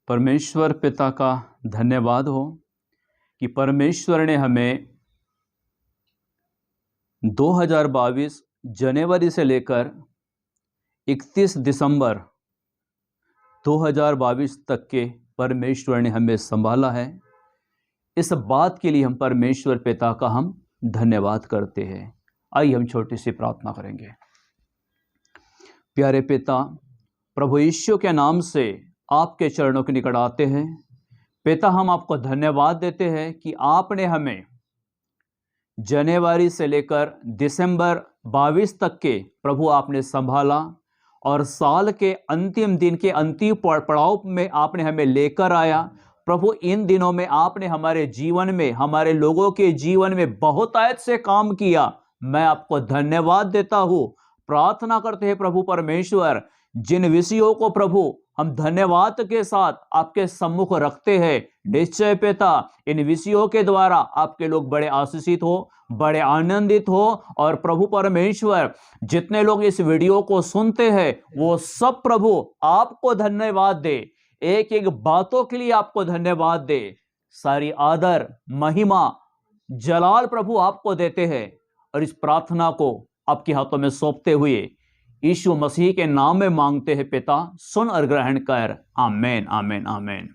परमेश्वर पिता का धन्यवाद हो कि परमेश्वर ने हमें 2022 जनवरी से लेकर 31 दिसंबर 2022 तक के परमेश्वर ने हमें संभाला है। इस बात के लिए हम परमेश्वर पिता का हम धन्यवाद करते हैं। आइए हम छोटी सी प्रार्थना करेंगे। प्यारे पिता, प्रभु यीशु के नाम से आपके चरणों के निकट आते हैं। पिता, हम आपको धन्यवाद देते हैं कि आपने हमें जनवरी से लेकर दिसंबर 22 तक के प्रभु आपने संभाला और साल के अंतिम दिन के अंतिम पड़ाव में आपने हमें लेकर आया। प्रभु, इन दिनों में आपने हमारे जीवन में, हमारे लोगों के जीवन में बहुतायत से काम किया। मैं आपको धन्यवाद देता हूँ। प्रार्थना करते हैं प्रभु परमेश्वर, जिन विषयों को प्रभु हम धन्यवाद के साथ आपके सम्मुख रखते हैं, निश्चय पिता इन विषयों के द्वारा आपके लोग बड़े आशीषित हो, बड़े आनंदित हो। और प्रभु परमेश्वर, जितने लोग इस वीडियो को सुनते हैं वो सब प्रभु आपको धन्यवाद दे, एक एक बातों के लिए आपको धन्यवाद दे। सारी आदर, महिमा, जलाल प्रभु आपको देते हैं और इस प्रार्थना को आपके हाथों में सौंपते हुए यीशु मसीह के नाम में मांगते हैं पिता, सुन और ग्रहण कर। आमेन, आमेन, आमेन।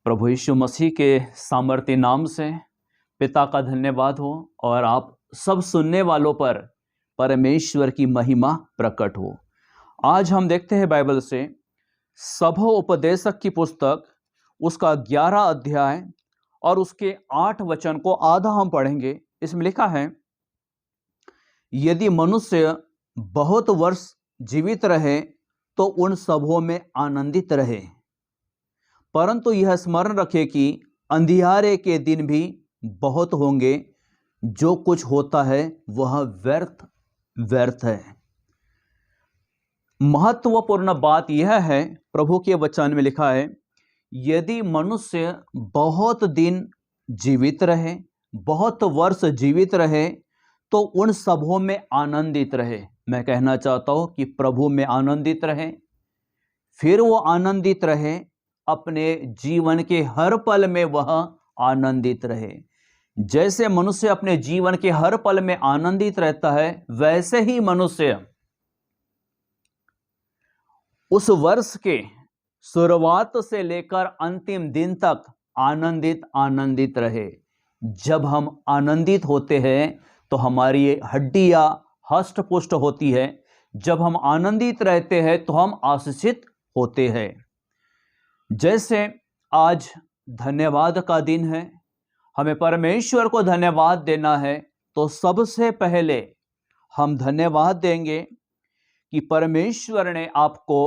प्रभु यीशु मसीह के सामर्थ्य नाम से पिता का धन्यवाद हो और आप सब सुनने वालों पर परमेश्वर की महिमा प्रकट हो। आज हम देखते हैं बाइबल से सभा उपदेशक की पुस्तक, उसका 11 अध्याय और उसके 8 वचन को आधा हम पढ़ेंगे। इसमें लिखा है, यदि मनुष्य बहुत वर्ष जीवित रहे तो उन सबों में आनंदित रहे, परंतु यह स्मरण रखे कि अंधियारे के दिन भी बहुत होंगे। जो कुछ होता है वह व्यर्थ व्यर्थ है। महत्वपूर्ण बात यह है, प्रभु के वचन में लिखा है, यदि मनुष्य बहुत दिन जीवित रहे, बहुत वर्ष जीवित रहे तो उन सबों में आनंदित रहे। मैं कहना चाहता हूं कि प्रभु में आनंदित रहे, फिर वो आनंदित रहे, अपने जीवन के हर पल में वह आनंदित रहे। जैसे मनुष्य अपने जीवन के हर पल में आनंदित रहता है, वैसे ही मनुष्य उस वर्ष के शुरुआत से लेकर अंतिम दिन तक आनंदित रहे। जब हम आनंदित होते हैं तो हमारी हड्डियां हष्ट पुष्ट होती है। जब हम आनंदित रहते हैं तो हम आशीषित होते हैं। जैसे आज धन्यवाद का दिन है, हमें परमेश्वर को धन्यवाद देना है, तो सबसे पहले हम धन्यवाद देंगे कि परमेश्वर ने आपको,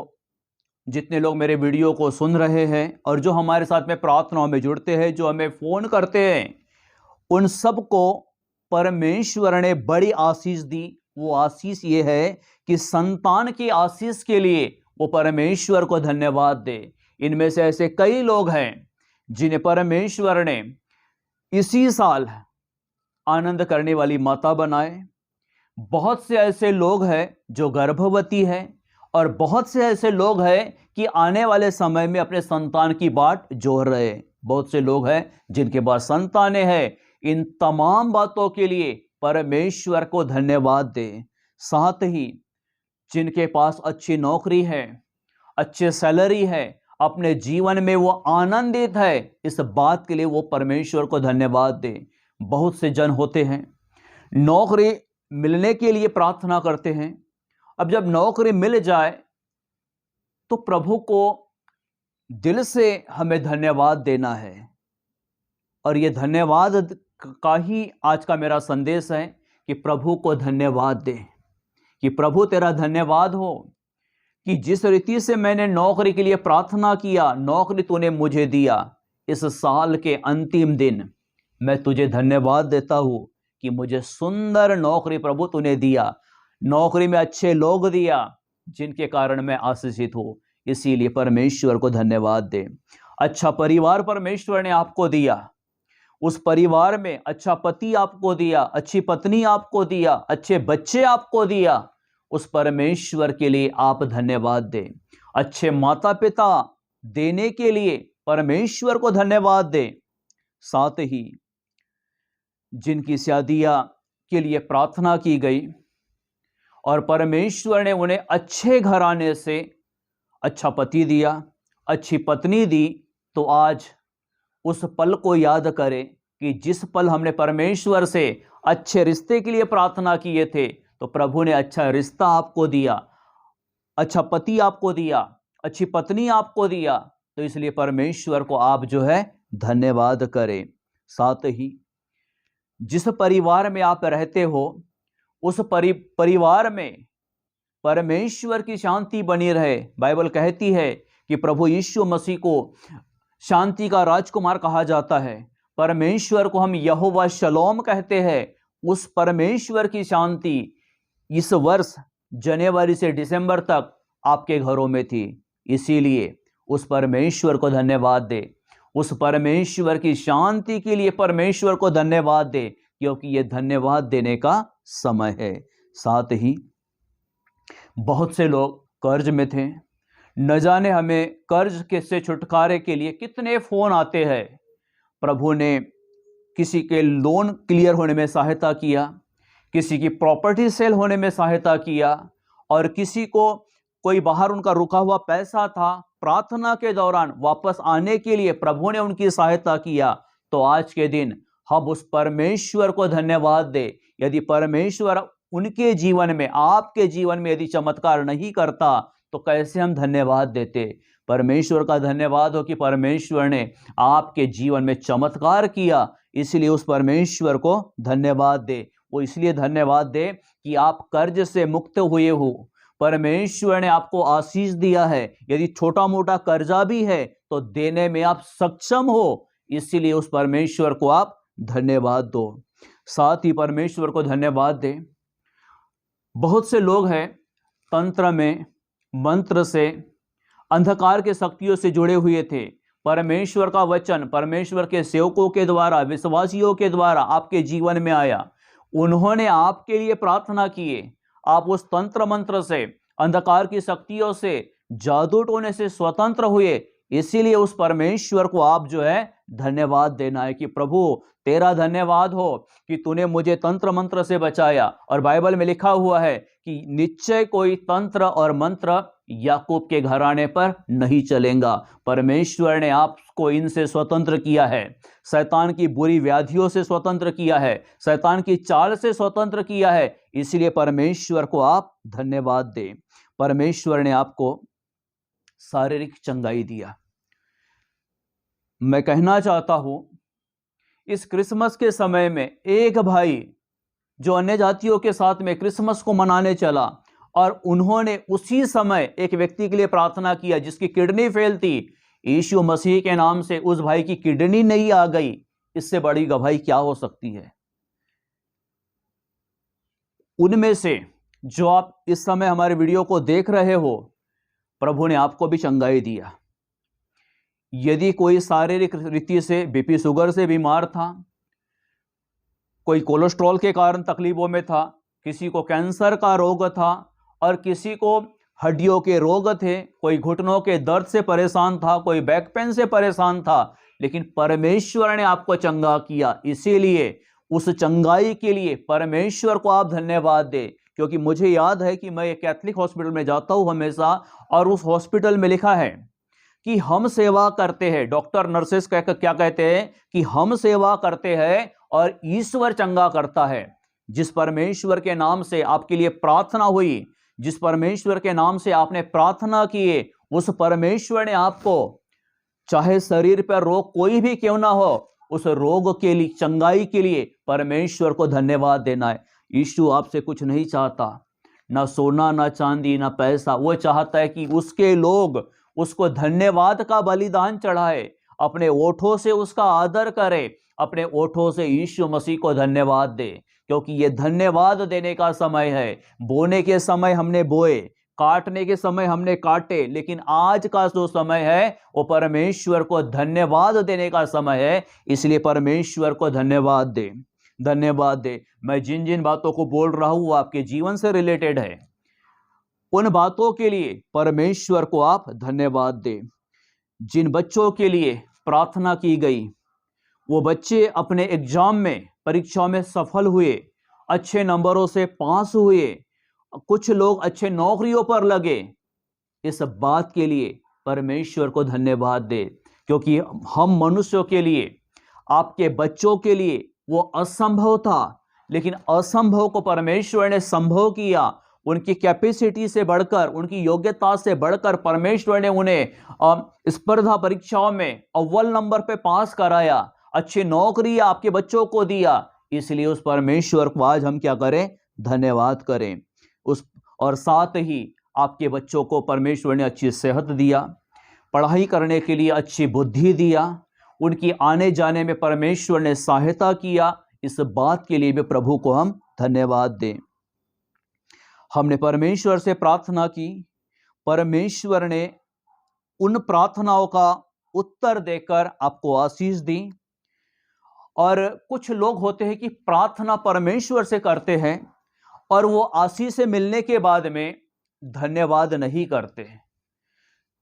जितने लोग मेरे वीडियो को सुन रहे हैं और जो हमारे साथ में प्रार्थनाओं में जुड़ते हैं, जो हमें फोन करते हैं, उन सबको परमेश्वर ने बड़ी आशीष दी। वो आशीष ये है कि संतान की आशीष के लिए वो परमेश्वर को धन्यवाद दे। इनमें से ऐसे कई लोग हैं जिन्हें परमेश्वर ने इसी साल आनंद करने वाली माता बनाए। बहुत से ऐसे लोग हैं जो गर्भवती है और बहुत से ऐसे लोग हैं कि आने वाले समय में अपने संतान की बाट जोह रहे। बहुत से लोग हैं जिनके पास संतानें हैं। इन तमाम बातों के लिए परमेश्वर को धन्यवाद दें। साथ ही जिनके पास अच्छी नौकरी है, अच्छे सैलरी है, अपने जीवन में वो आनंदित है, इस बात के लिए वो परमेश्वर को धन्यवाद दें। बहुत से जन होते हैं नौकरी मिलने के लिए प्रार्थना करते हैं। अब जब नौकरी मिल जाए तो प्रभु को दिल से हमें धन्यवाद देना है। और ये धन्यवाद का ही आज का मेरा संदेश है कि प्रभु को धन्यवाद दे, कि प्रभु तेरा धन्यवाद हो कि जिस रीति से मैंने नौकरी के लिए प्रार्थना किया, नौकरी तूने मुझे दिया। इस साल के अंतिम दिन मैं तुझे धन्यवाद देता हूं कि मुझे सुंदर नौकरी प्रभु तूने दिया। नौकरी में अच्छे लोग दिया जिनके कारण मैं आशीषित हूं। इसीलिए परमेश्वर को धन्यवाद दे। अच्छा परिवार परमेश्वर ने आपको दिया, उस परिवार में अच्छा पति आपको दिया, अच्छी पत्नी आपको दिया, अच्छे बच्चे आपको दिया। उस परमेश्वर के लिए आप धन्यवाद दें। अच्छे माता पिता देने के लिए परमेश्वर को धन्यवाद दें। साथ ही जिनकी शादियां के लिए प्रार्थना की गई और परमेश्वर ने उन्हें अच्छे घराने से अच्छा पति दिया, अच्छी पत्नी दी, तो आज उस पल को याद करें कि जिस पल हमने परमेश्वर से अच्छे रिश्ते के लिए प्रार्थना किए थे, तो प्रभु ने अच्छा रिश्ता आपको दिया, अच्छा पति आपको दिया, अच्छी पत्नी आपको दिया। तो इसलिए परमेश्वर को आप जो है धन्यवाद करें। साथ ही जिस परिवार में आप रहते हो, उस परिवार में परमेश्वर की शांति बनी रहे। बाइबल कहती है कि प्रभु यीशु मसीह को शांति का राजकुमार कहा जाता है। परमेश्वर को हम यहोवा शलोम कहते हैं। उस परमेश्वर की शांति इस वर्ष जनवरी से दिसंबर तक आपके घरों में थी। इसीलिए उस परमेश्वर को धन्यवाद दे, उस परमेश्वर की शांति के लिए परमेश्वर को धन्यवाद दे, क्योंकि यह धन्यवाद देने का समय है। साथ ही बहुत से लोग कर्ज में थे, न जाने हमें कर्ज के से छुटकारे के लिए कितने फोन आते हैं। प्रभु ने किसी के लोन क्लियर होने में सहायता किया, किसी की प्रॉपर्टी सेल होने में सहायता किया, और किसी को कोई बाहर उनका रुका हुआ पैसा था, प्रार्थना के दौरान वापस आने के लिए प्रभु ने उनकी सहायता किया। तो आज के दिन हम उस परमेश्वर को धन्यवाद दे। यदि परमेश्वर उनके जीवन में, आपके जीवन में यदि चमत्कार नहीं करता, तो कैसे हम धन्यवाद देते। परमेश्वर का धन्यवाद हो कि परमेश्वर ने आपके जीवन में चमत्कार किया, इसलिए उस परमेश्वर को धन्यवाद दे। वो इसलिए धन्यवाद दे कि आप कर्ज से मुक्त हुए हो, परमेश्वर ने आपको आशीष दिया है। यदि छोटा मोटा कर्जा भी है तो देने में आप सक्षम हो, इसलिए उस परमेश्वर को आप धन्यवाद दो। साथ ही परमेश्वर को धन्यवाद दे। बहुत से लोग हैं तंत्र में, मंत्र से, अंधकार के शक्तियों से जुड़े हुए थे। परमेश्वर का वचन परमेश्वर के सेवकों के द्वारा, विश्वासियों के द्वारा आपके जीवन में आया। उन्होंने आपके लिए प्रार्थना किए, आप उस तंत्र मंत्र से, अंधकार की शक्तियों से, जादू टोने से स्वतंत्र हुए। इसीलिए उस परमेश्वर को आप जो है धन्यवाद देना है कि प्रभु तेरा धन्यवाद हो कि तूने मुझे तंत्र मंत्र से बचाया। और बाइबल में लिखा हुआ है कि निश्चय कोई तंत्र और मंत्र याकूब के घराने पर नहीं चलेगा। परमेश्वर ने आपको इनसे स्वतंत्र किया है, शैतान की बुरी व्याधियों से स्वतंत्र किया है, शैतान की चाल से स्वतंत्र किया है। इसलिए परमेश्वर को आप धन्यवाद दें। परमेश्वर ने आपको शारीरिक चंगाई दिया। मैं कहना चाहता हूं, इस क्रिसमस के समय में एक भाई जो अन्य जातियों के साथ में क्रिसमस को मनाने चला, और उन्होंने उसी समय एक व्यक्ति के लिए प्रार्थना किया जिसकी किडनी फेल थी। यीशु मसीह के नाम से उस भाई की किडनी नहीं आ गई। इससे बड़ी गवाही क्या हो सकती है। उनमें से जो आप इस समय हमारे वीडियो को देख रहे हो, प्रभु ने आपको भी चंगाई दिया। यदि कोई शारीरिक रीति से बीपी शुगर से बीमार था, कोई कोलेस्ट्रॉल के कारण तकलीफों में था, किसी को कैंसर का रोग था, और किसी को हड्डियों के रोग थे, कोई घुटनों के दर्द से परेशान था, कोई बैक पेन से परेशान था, लेकिन परमेश्वर ने आपको चंगा किया। इसीलिए उस चंगाई के लिए परमेश्वर को आप धन्यवाद दें। क्योंकि मुझे याद है कि मैं एक कैथलिक हॉस्पिटल में जाता हूं हमेशा, और उस हॉस्पिटल में लिखा है कि हम सेवा करते हैं। डॉक्टर नर्सेस क्या कहते हैं कि हम सेवा करते हैं और ईश्वर चंगा करता है। जिस परमेश्वर के नाम से आपके लिए प्रार्थना हुई, जिस परमेश्वर के नाम से आपने प्रार्थना किए, उस परमेश्वर ने आपको, चाहे शरीर पर रोग कोई भी क्यों ना हो, उस रोग के लिए, चंगाई के लिए परमेश्वर को धन्यवाद देना है। यीशु आपसे कुछ नहीं चाहता, ना सोना, ना चांदी, ना पैसा। वो चाहता है कि उसके लोग उसको धन्यवाद का बलिदान चढ़ाए, अपने ओठों से उसका आदर करे, अपने ओठों से यीशु मसीह को धन्यवाद दे। क्योंकि ये धन्यवाद देने का समय है। बोने के समय हमने बोए, काटने के समय हमने काटे, लेकिन आज का जो समय है वो परमेश्वर को धन्यवाद देने का समय है। इसलिए परमेश्वर को धन्यवाद दे, धन्यवाद दे। मैं जिन जिन बातों को बोल रहा हूं वो आपके जीवन से रिलेटेड है। उन बातों के लिए परमेश्वर को आप धन्यवाद दें। जिन बच्चों के लिए प्रार्थना की गई वो बच्चे अपने एग्जाम में, परीक्षा में सफल हुए, अच्छे नंबरों से पास हुए, कुछ लोग अच्छे नौकरियों पर लगे। इस बात के लिए परमेश्वर को धन्यवाद दे, क्योंकि हम मनुष्यों के लिए, आपके बच्चों के लिए वो असंभव था, लेकिन असंभव को परमेश्वर ने संभव किया। उनकी कैपेसिटी से बढ़कर, उनकी योग्यता से बढ़कर परमेश्वर ने उन्हें स्पर्धा परीक्षाओं में अव्वल नंबर पे पास कराया, अच्छी नौकरी आपके बच्चों को दिया। इसलिए उस परमेश्वर को आज हम क्या करें? धन्यवाद करें। और साथ ही आपके बच्चों को परमेश्वर ने अच्छी सेहत दिया, पढ़ाई करने के लिए अच्छी बुद्धि दिया, उनकी आने जाने में परमेश्वर ने सहायता किया। इस बात के लिए भी प्रभु को हम धन्यवाद दें। हमने परमेश्वर से प्रार्थना की, परमेश्वर ने उन प्रार्थनाओं का उत्तर देकर आपको आशीष दी। और कुछ लोग होते हैं कि प्रार्थना परमेश्वर से करते हैं और वो आशीष से मिलने के बाद में धन्यवाद नहीं करते।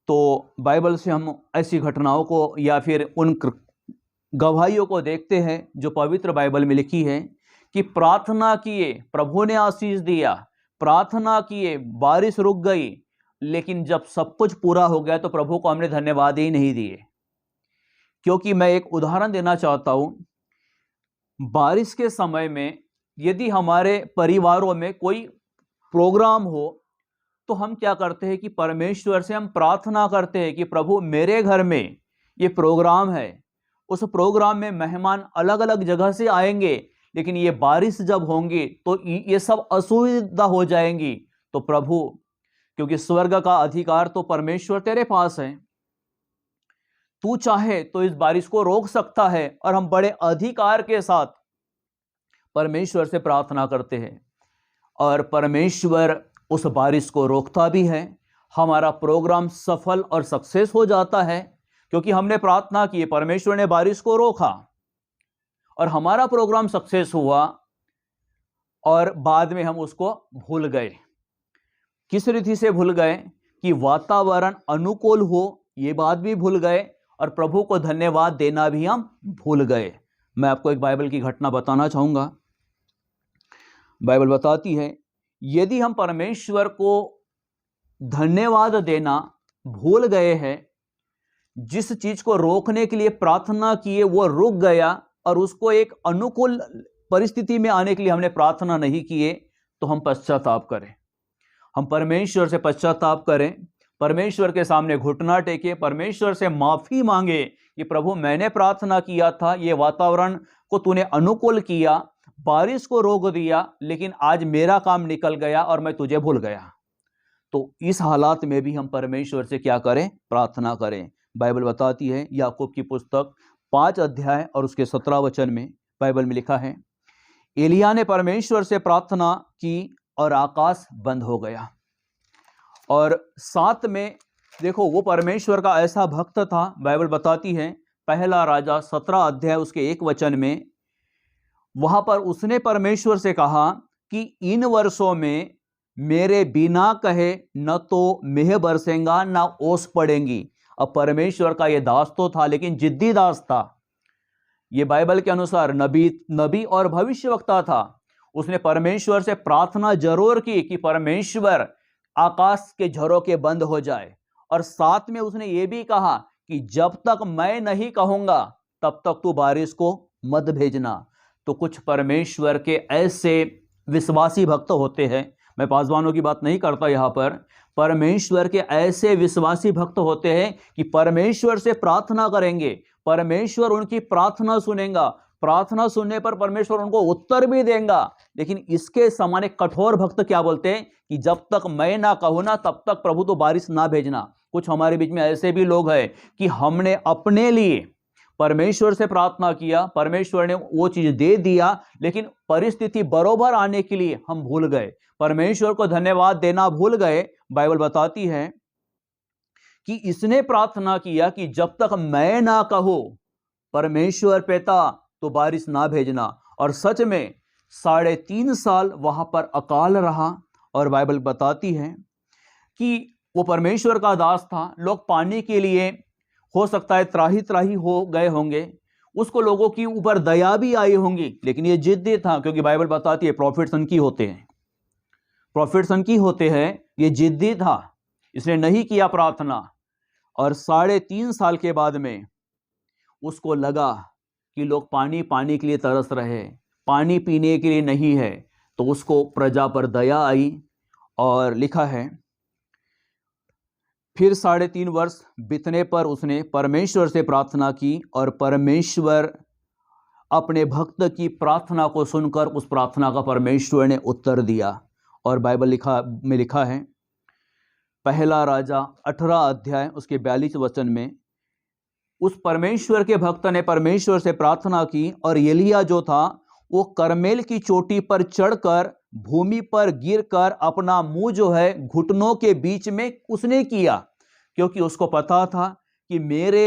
तो बाइबल से हम ऐसी घटनाओं को या फिर उन गवाहियों को देखते हैं जो पवित्र बाइबल में लिखी है कि प्रार्थना किए, प्रभु ने आशीष दिया, प्रार्थना किए, बारिश रुक गई, लेकिन जब सब कुछ पूरा हो गया तो प्रभु को हमने धन्यवाद ही नहीं दिए। क्योंकि मैं एक उदाहरण देना चाहता हूं, बारिश के समय में यदि हमारे परिवारों में कोई प्रोग्राम हो तो हम क्या करते हैं कि परमेश्वर से हम प्रार्थना करते हैं कि प्रभु मेरे घर में ये प्रोग्राम है, उस प्रोग्राम में मेहमान अलग अलग जगह से आएंगे, लेकिन ये बारिश जब होंगी तो ये सब असुविधा हो जाएंगी। तो प्रभु, क्योंकि स्वर्ग का अधिकार तो परमेश्वर तेरे पास है, तू चाहे तो इस बारिश को रोक सकता है। और हम बड़े अधिकार के साथ परमेश्वर से प्रार्थना करते हैं और परमेश्वर उस बारिश को रोकता भी है। हमारा प्रोग्राम सफल और सक्सेस हो जाता है क्योंकि हमने प्रार्थना की, परमेश्वर ने बारिश को रोका और हमारा प्रोग्राम सक्सेस हुआ। और बाद में हम उसको भूल गए। किस रीति से भूल गए? कि वातावरण अनुकूल हो, ये बात भी भूल गए और प्रभु को धन्यवाद देना भी हम भूल गए। मैं आपको एक बाइबल की घटना बताना चाहूंगा। बाइबल बताती है, यदि हम परमेश्वर को धन्यवाद देना भूल गए हैं, जिस चीज को रोकने के लिए प्रार्थना किए वो रुक गया और उसको एक अनुकूल परिस्थिति में आने के लिए हमने प्रार्थना नहीं किए, तो हम पश्चाताप करें। हम परमेश्वर से पश्चाताप करें, परमेश्वर के सामने घुटना टेके, परमेश्वर से माफी मांगे कि प्रभु मैंने प्रार्थना किया था, ये वातावरण को तूने अनुकूल किया, बारिश को रोक दिया, लेकिन आज मेरा काम निकल गया और मैं तुझे भूल गया। तो इस हालात में भी हम परमेश्वर से क्या करें? प्रार्थना करें। बाइबल बताती है, याकूब की पुस्तक 5 अध्याय और उसके 17 वचन में बाइबल में लिखा है, एलिया ने परमेश्वर से प्रार्थना की और आकाश बंद हो गया। और साथ में देखो, वो परमेश्वर का ऐसा भक्त था। बाइबल बताती है, पहला राजा 17 अध्याय उसके 1 वचन में, वहां पर उसने परमेश्वर से कहा कि इन वर्षों में मेरे बिना कहे न तो मेह बरसेगा ना ओस पड़ेंगी। अब परमेश्वर का यह दास तो था, लेकिन जिद्दी दास था। यह बाइबल के अनुसार नबी और भविष्यवक्ता था। उसने परमेश्वर से प्रार्थना जरूर की कि परमेश्वर आकाश के झरोखे बंद हो जाए, और साथ में उसने ये भी कहा कि जब तक मैं नहीं कहूंगा तब तक तू बारिश को मत भेजना। तो कुछ परमेश्वर के ऐसे विश्वासी भक्त होते हैं, मैं पासवानों की बात नहीं करता यहाँ पर, परमेश्वर के ऐसे विश्वासी भक्त होते हैं कि परमेश्वर से प्रार्थना करेंगे, परमेश्वर उनकी प्रार्थना सुनेगा, प्रार्थना सुनने पर परमेश्वर उनको उत्तर भी देगा। लेकिन इसके समान एक कठोर भक्त क्या बोलते हैं कि जब तक मैं ना कहूं ना तब तक प्रभु तो बारिश ना भेजना। कुछ हमारे बीच में ऐसे भी लोग हैं कि हमने अपने लिए परमेश्वर से प्रार्थना किया, परमेश्वर ने वो चीज दे दिया, लेकिन परिस्थिति बरोबर आने के लिए हम भूल गए, परमेश्वर को धन्यवाद देना भूल गए। बाइबल बताती है कि इसने प्रार्थना किया कि जब तक मैं ना कहूं परमेश्वर पिता तो बारिश ना भेजना। और सच में 3.5 साल वहां पर अकाल रहा। और बाइबल बताती है कि वो परमेश्वर का दास था। लोग पानी के लिए हो सकता है त्राही त्राही हो गए होंगे, उसको लोगों की ऊपर दया भी आई होंगी, लेकिन ये जिद्दी था, क्योंकि बाइबल बताती है प्रॉफिट सन की होते हैं, प्रॉफिट सन की होते हैं। ये जिद्दी था, इसने नहीं किया प्रार्थना, और 3.5 साल के बाद में उसको लगा कि लोग पानी पानी के लिए तरस रहे, पानी पीने के लिए नहीं है, तो उसको प्रजा पर दया आई। और लिखा है, फिर 3.5 वर्ष बीतने पर उसने परमेश्वर से प्रार्थना की, और परमेश्वर अपने भक्त की प्रार्थना को सुनकर उस प्रार्थना का परमेश्वर ने उत्तर दिया। और बाइबल में लिखा है, पहला राजा 18 अध्याय उसके 42 वचन में, उस परमेश्वर के भक्त ने परमेश्वर से प्रार्थना की, और एलिया जो था वो करमेल की चोटी पर चढ़कर भूमि पर गिरकर अपना मुंह जो है घुटनों के बीच में उसने किया, क्योंकि उसको पता था कि मेरे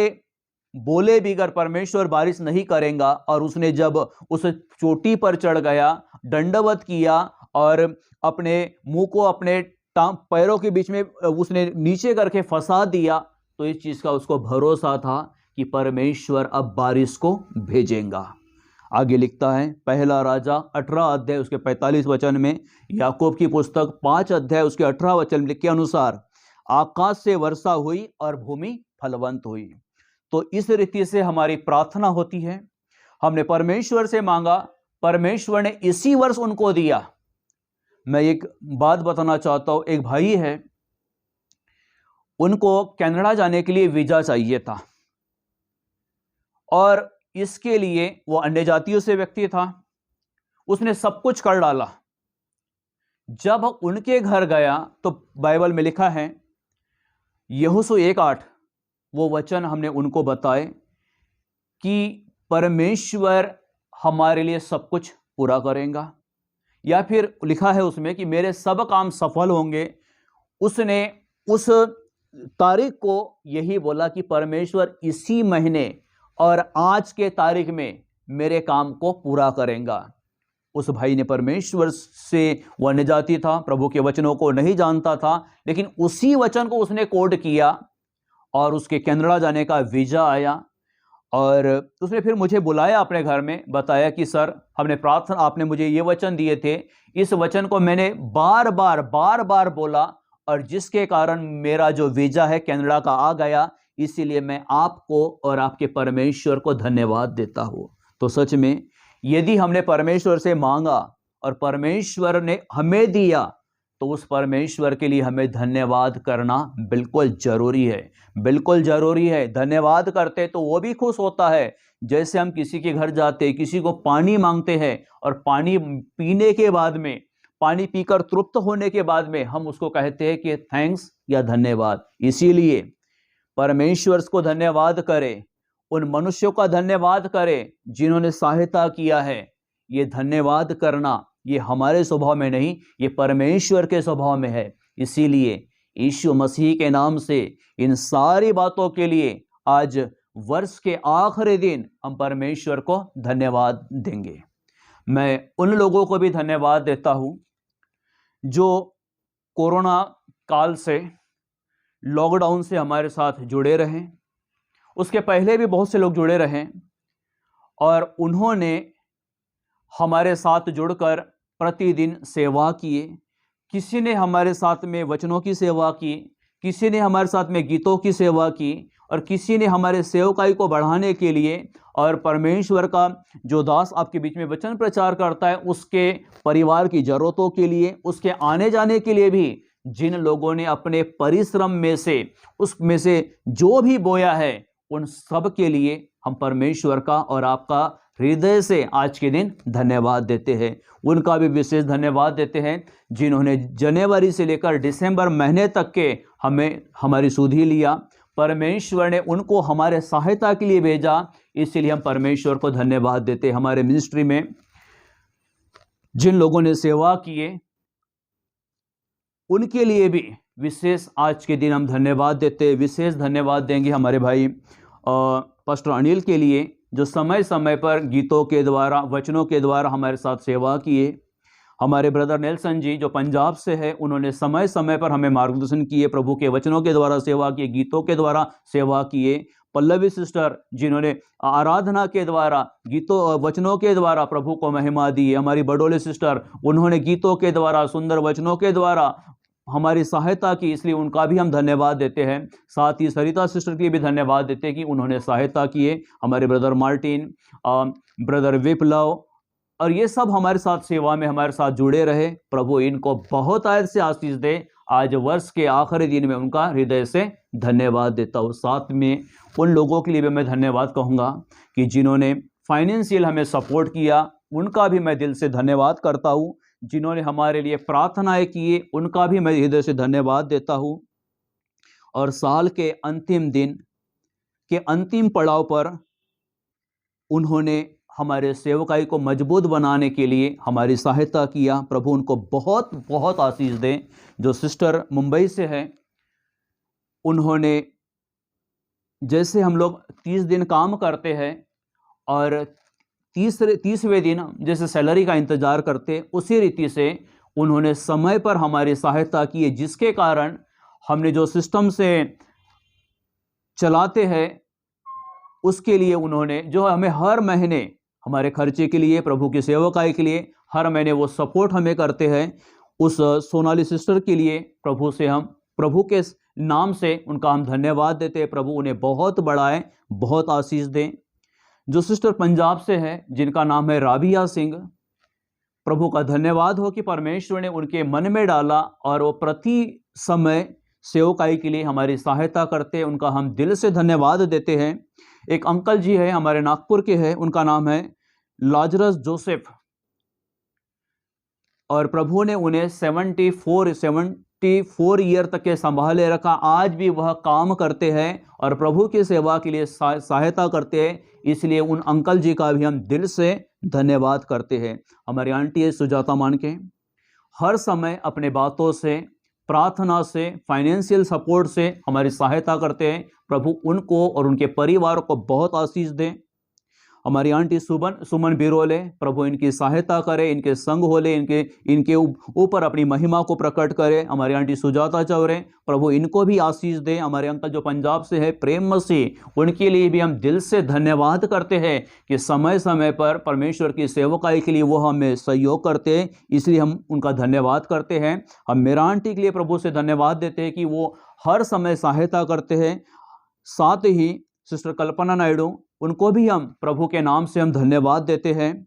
बोले बिगर परमेश्वर बारिश नहीं करेगा। और उसने जब उस चोटी पर चढ़ गया, दंडवत किया, और अपने मुंह को अपने पैरों के बीच में उसने नीचे करके फंसा दिया, तो इस चीज का उसको भरोसा था कि परमेश्वर अब बारिश को भेजेगा। आगे लिखता है, पहला राजा 18 अध्याय उसके 45 वचन में, याकूब की पुस्तक 5 अध्याय उसके 18 वचन के अनुसार, आकाश से वर्षा हुई और भूमि फलवंत हुई। तो इस रीति से हमारी प्रार्थना होती है। हमने परमेश्वर से मांगा, परमेश्वर ने इसी वर्ष उनको दिया। मैं एक बात बताना चाहता हूं, एक भाई है, उनको कनाडा जाने के लिए वीजा चाहिए था, और इसके लिए वो अन्य जातियों से व्यक्ति था, उसने सब कुछ कर डाला। जब उनके घर गया तो बाइबल में लिखा है, यहोशू 1:8 वो वचन हमने उनको बताए कि परमेश्वर हमारे लिए सब कुछ पूरा करेगा, या फिर लिखा है उसमें कि मेरे सब काम सफल होंगे। उसने उस तारीख को यही बोला कि परमेश्वर इसी महीने और आज के तारीख में मेरे काम को पूरा करेगा। उस भाई ने परमेश्वर से, वह अन्य जाति था, प्रभु के वचनों को नहीं जानता था, लेकिन उसी वचन को उसने कोड किया और उसके कनाडा जाने का वीजा आया। और उसने फिर मुझे बुलाया अपने घर में, बताया कि सर हमने प्रार्थना, आपने मुझे ये वचन दिए थे, इस वचन को मैंने बार बार बोला, और जिसके कारण मेरा जो वीजा है कनाडा का आ गया, इसीलिए मैं आपको और आपके परमेश्वर को धन्यवाद देता हूं। तो सच में यदि हमने परमेश्वर से मांगा और परमेश्वर ने हमें दिया, तो उस परमेश्वर के लिए हमें धन्यवाद करना बिल्कुल जरूरी है, बिल्कुल जरूरी है। धन्यवाद करते तो वो भी खुश होता है। जैसे हम किसी के घर जाते, किसी को पानी मांगते हैं, और पानी पीने के बाद में, पानी पीकर तृप्त होने के बाद में हम उसको कहते हैं कि थैंक्स या धन्यवाद। इसीलिए परमेश्वर को धन्यवाद करें, उन मनुष्यों का धन्यवाद करें जिन्होंने सहायता किया है। ये धन्यवाद करना ये हमारे स्वभाव में नहीं, ये परमेश्वर के स्वभाव में है। इसीलिए यीशु मसीह के नाम से इन सारी बातों के लिए आज वर्ष के आखिरी दिन हम परमेश्वर को धन्यवाद देंगे। मैं उन लोगों को भी धन्यवाद देता हूं जो कोरोना काल से, लॉकडाउन से हमारे साथ जुड़े रहे। उसके पहले भी बहुत से लोग जुड़े रहे, और उन्होंने हमारे साथ जुड़कर प्रतिदिन सेवा किए। किसी ने हमारे साथ में वचनों की सेवा की, किसी ने हमारे साथ में गीतों की सेवा की, और किसी ने हमारे सेवकाई को बढ़ाने के लिए, और परमेश्वर का जो दास आपके बीच में वचन प्रचार करता है उसके परिवार की जरूरतों के लिए, उसके आने जाने के लिए भी जिन लोगों ने अपने परिश्रम में से, उसमें से जो भी बोया है, उन सब के लिए हम परमेश्वर का और आपका हृदय से आज के दिन धन्यवाद देते हैं। उनका भी विशेष धन्यवाद देते हैं जिन्होंने जनवरी से लेकर दिसंबर महीने तक के हमारी सुधि लिया। परमेश्वर ने उनको हमारे सहायता के लिए भेजा, इसलिए हम परमेश्वर को धन्यवाद देते हैं। हमारे मिनिस्ट्री में जिन लोगों ने सेवा किए उनके लिए भी विशेष आज के दिन हम धन्यवाद देते हैं। विशेष धन्यवाद देंगे हमारे भाई पास्टर अनिल के लिए, जो समय समय पर गीतों के द्वारा, वचनों के द्वारा हमारे साथ सेवा किए। हमारे ब्रदर नेल्सन जी जो पंजाब से है, उन्होंने समय समय पर हमें मार्गदर्शन किए, प्रभु के वचनों के द्वारा सेवा किए, गीतों के द्वारा सेवा किए। पल्लवी सिस्टर जिन्होंने आराधना के द्वारा गीतों वचनों के द्वारा प्रभु को महिमा दी है। हमारी बडोले सिस्टर, उन्होंने गीतों के द्वारा, सुंदर वचनों के द्वारा हमारी सहायता की, इसलिए उनका भी हम धन्यवाद देते हैं। साथ ही सरिता सिस्टर की भी धन्यवाद देते हैं कि उन्होंने सहायता की है। हमारे ब्रदर मार्टिन, ब्रदर विप्लव, और ये सब हमारे साथ सेवा में हमारे साथ जुड़े रहे। प्रभु इनको बहुत आयत से आशीष दे। आज वर्ष के आखिरी दिन में उनका हृदय से धन्यवाद देता हूँ। साथ में उन लोगों के लिए भी मैं धन्यवाद कहूँगा कि जिन्होंने फाइनेंशियल हमें सपोर्ट किया, उनका भी मैं दिल से धन्यवाद करता हूँ। जिन्होंने हमारे लिए प्रार्थनाएं की, उनका भी मैं हृदय से धन्यवाद देता हूँ। और साल के अंतिम दिन के अंतिम पड़ाव पर उन्होंने हमारे सेवकाई को मजबूत बनाने के लिए हमारी सहायता किया। प्रभु उनको बहुत बहुत आशीष दें। जो सिस्टर मुंबई से है, उन्होंने, जैसे हम लोग 30 दिन काम करते हैं और 30वें दिन जैसे सैलरी का इंतजार करते, उसी रीति से उन्होंने समय पर हमारी सहायता की है, जिसके कारण हमने जो सिस्टम से चलाते हैं उसके लिए उन्होंने, जो हमें हर महीने हमारे खर्चे के लिए, प्रभु की सेवकाई के लिए हर महीने वो सपोर्ट हमें करते हैं, उस सोनाली सिस्टर के लिए प्रभु से हम, प्रभु के नाम से उनका हम धन्यवाद देते हैं। प्रभु उन्हें बहुत बढ़ाए, बहुत आशीष दें। जो सिस्टर पंजाब से है, जिनका नाम है राबिया सिंह, प्रभु का धन्यवाद हो कि परमेश्वर ने उनके मन में डाला और वो प्रति समय सेवकाई के लिए हमारी सहायता करते हैं। उनका हम दिल से धन्यवाद देते हैं। एक अंकल जी है, हमारे नागपुर के हैं, उनका नाम है लाजरस जोसेफ, और प्रभु ने उन्हें 74 ईयर तक के संभाले रखा। आज भी वह काम करते हैं और प्रभु की सेवा के लिए सहायता करते हैं। इसलिए उन अंकल जी का भी हम दिल से धन्यवाद करते हैं। हमारी आंटी है सुजाता मानके, हर समय अपने बातों से, प्रार्थना से, फाइनेंशियल सपोर्ट से हमारी सहायता करते हैं। प्रभु उनको और उनके परिवार को बहुत आशीष दें। हमारी आंटी सुमन बिरोले, प्रभु इनकी सहायता करे, इनके संग होले, इनके ऊपर अपनी महिमा को प्रकट करे। हमारी आंटी सुजाता चौरे, प्रभु इनको भी आशीष दें। हमारे अंकल जो पंजाब से है, प्रेम मसीह, उनके लिए भी हम दिल से धन्यवाद करते हैं कि समय समय पर परमेश्वर की सेवकाई के लिए वो हमें सहयोग करते हैं, इसलिए हम उनका धन्यवाद करते हैं। हम मेरा आंटी के लिए प्रभु से धन्यवाद देते हैं कि वो हर समय सहायता करते हैं। साथ ही सिस्टर कल्पना नायडू, उनको भी हम प्रभु के नाम से हम धन्यवाद देते हैं।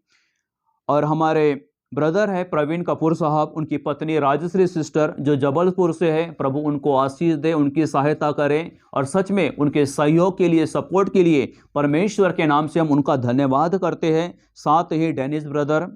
और हमारे ब्रदर है प्रवीण कपूर साहब, उनकी पत्नी राजश्री सिस्टर जो जबलपुर से है, प्रभु उनको आशीष दे, उनकी सहायता करें। और सच में उनके सहयोग के लिए, सपोर्ट के लिए परमेश्वर के नाम से हम उनका धन्यवाद करते हैं। साथ ही डेनिस ब्रदर,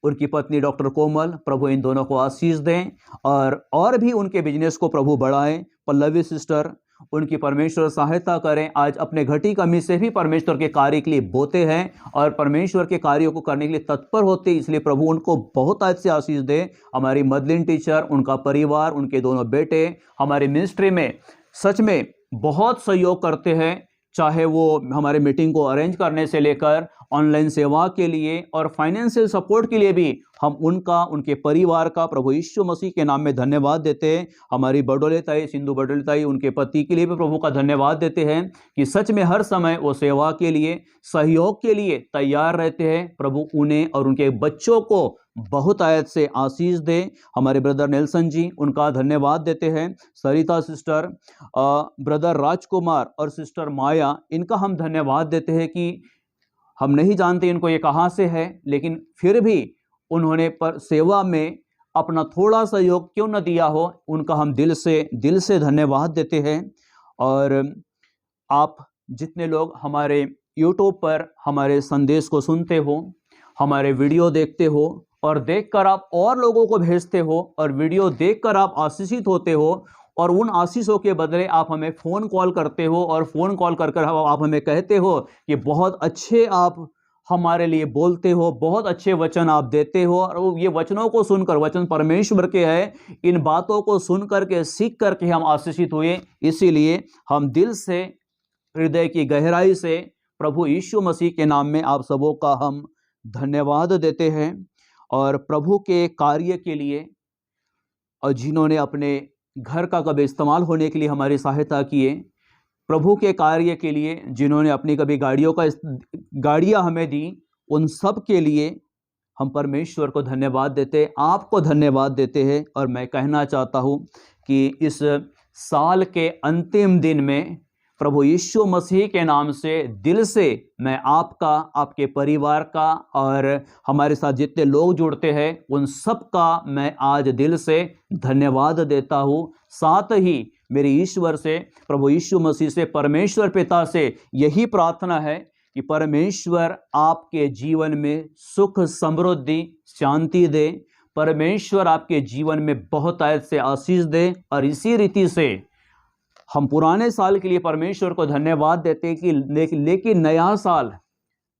उनकी पत्नी डॉक्टर कोमल, प्रभु इन दोनों को आशीष दें और भी उनके बिजनेस को प्रभु बढ़ाएं। पल्लवी सिस्टर, उनकी परमेश्वर सहायता करें। आज अपने घटी कमी से भी परमेश्वर के कार्य के लिए बोते हैं और परमेश्वर के कार्यों को करने के लिए तत्पर होते हैं, इसलिए प्रभु उनको बहुत अच्छे आशीष दे। हमारी मदलिन टीचर, उनका परिवार, उनके दोनों बेटे हमारे मिनिस्ट्री में सच में बहुत सहयोग करते हैं, चाहे वो हमारे मीटिंग को अरेंज करने से लेकर ऑनलाइन सेवा के लिए और फाइनेंशियल सपोर्ट के लिए भी हम उनका, उनके परिवार का प्रभु यीशु मसीह के नाम में धन्यवाद देते हैं। हमारी बडोले ताई, सिंधु बडोले ताई, उनके पति के लिए भी प्रभु का धन्यवाद देते हैं कि सच में हर समय वो सेवा के लिए, सहयोग के लिए तैयार रहते हैं। प्रभु उन्हें और उनके बच्चों को बहुत आयत से आशीष दे। हमारे ब्रदर नेल्सन जी, उनका धन्यवाद देते हैं। सरिता सिस्टर, ब्रदर राजकुमार और सिस्टर माया, इनका हम धन्यवाद देते हैं कि हम नहीं जानते इनको ये कहाँ से है, लेकिन फिर भी उन्होंने पर सेवा में अपना थोड़ा सा योग क्यों न दिया हो, उनका हम दिल से धन्यवाद देते हैं। और आप जितने लोग हमारे यूट्यूब पर हमारे संदेश को सुनते हो, हमारे वीडियो देखते हो और देखकर आप और लोगों को भेजते हो और वीडियो देखकर आप आशीषित होते हो और उन आशीषों के बदले आप हमें फ़ोन कॉल करते हो और फ़ोन कॉल कर आप हमें कहते हो कि बहुत अच्छे आप हमारे लिए बोलते हो, बहुत अच्छे वचन आप देते हो। और ये वचनों को सुनकर, वचन परमेश्वर के हैं, इन बातों को सुन करके, सीख करके हम आशीषित हुए। इसीलिए हम दिल से, हृदय की गहराई से प्रभु यीशु मसीह के नाम में आप सबों का हम धन्यवाद देते हैं। और प्रभु के कार्य के लिए और जिन्होंने अपने घर का कब इस्तेमाल होने के लिए हमारी सहायता किए, प्रभु के कार्य के लिए जिन्होंने अपनी कभी गाड़ियां हमें दी, उन सब के लिए हम परमेश्वर को धन्यवाद देते, आपको धन्यवाद देते हैं। और मैं कहना चाहता हूँ कि इस साल के अंतिम दिन में प्रभु यीशु मसीह के नाम से दिल से मैं आपका, आपके परिवार का और हमारे साथ जितने लोग जुड़ते हैं उन सब का मैं आज दिल से धन्यवाद देता हूँ। साथ ही मेरे ईश्वर से, प्रभु यीशु मसीह से, परमेश्वर पिता से यही प्रार्थना है कि परमेश्वर आपके जीवन में सुख, समृद्धि, शांति दे। परमेश्वर आपके जीवन में बहुत आयत से आशीष दे। और इसी रीति से हम पुराने साल के लिए परमेश्वर को धन्यवाद देते हैं कि लेकिन नया साल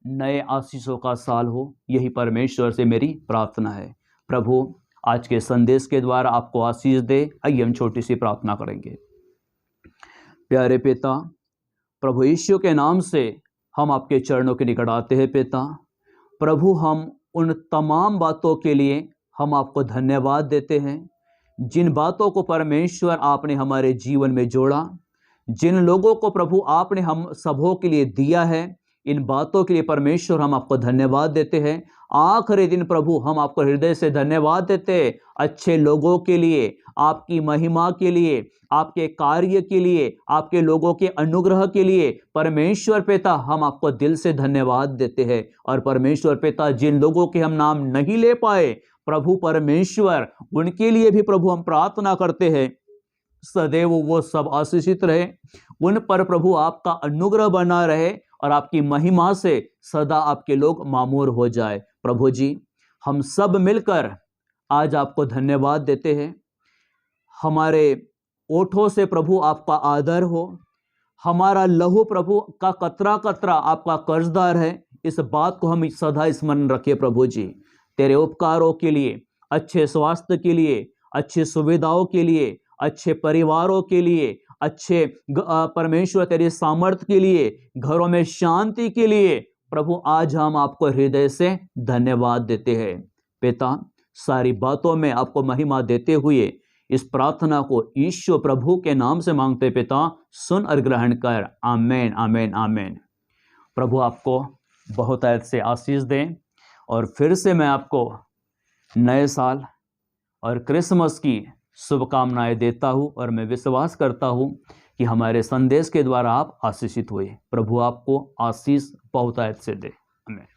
नए आशीषों का साल हो, यही परमेश्वर से मेरी प्रार्थना है। प्रभु आज के संदेश के द्वारा आपको आशीष दे। आइए हम छोटी सी प्रार्थना करेंगे। प्यारे पिता, प्रभु यीशु के नाम से हम आपके चरणों के निकट आते हैं। पिता प्रभु, हम उन तमाम बातों के लिए हम आपको धन्यवाद देते हैं, जिन बातों को परमेश्वर आपने हमारे जीवन में जोड़ा, जिन लोगों को प्रभु आपने हम सबों के लिए दिया है, इन बातों के लिए परमेश्वर हम आपको धन्यवाद देते हैं। आखिरी दिन प्रभु हम आपको हृदय से धन्यवाद देते हैं, अच्छे लोगों के लिए, आपकी महिमा के लिए, आपके कार्य के लिए, आपके लोगों के अनुग्रह के लिए। परमेश्वर पिता हम आपको दिल से धन्यवाद देते हैं। और परमेश्वर पिता, जिन लोगों के हम नाम नहीं ले पाए प्रभु परमेश्वर, उनके लिए भी प्रभु हम प्रार्थना करते हैं, सदैव वो सब आशीषित रहे, उन पर प्रभु आपका अनुग्रह बना रहे और आपकी महिमा से सदा आपके लोग मामूर हो जाए। प्रभु जी, हम सब मिलकर आज आपको धन्यवाद देते हैं। हमारे ओठों से प्रभु आपका आदर हो, हमारा लहू प्रभु का कतरा कतरा आपका कर्जदार है। इस बात को हम सदा स्मरण रखें। प्रभु जी, तेरे उपकारों के लिए, अच्छे स्वास्थ्य के लिए, अच्छी सुविधाओं के लिए, अच्छे परिवारों के लिए, अच्छे परमेश्वर तेरे सामर्थ्य के लिए, घरों में शांति के लिए प्रभु आज हम आपको हृदय से धन्यवाद देते हैं। पिता, सारी बातों में आपको महिमा देते हुए इस प्रार्थना को ईश्वर प्रभु के नाम से मांगते पिता, सुन और ग्रहण कर। आमेन, आमेन, आमेन। प्रभु आपको बहुत आयत से आशीष दें। और फिर से मैं आपको नए साल और क्रिसमस की शुभकामनाएं देता हूं और मैं विश्वास करता हूं कि हमारे संदेश के द्वारा आप आशीषित हुए। प्रभु आपको आशीष बहुत आयत से दे। आमीन।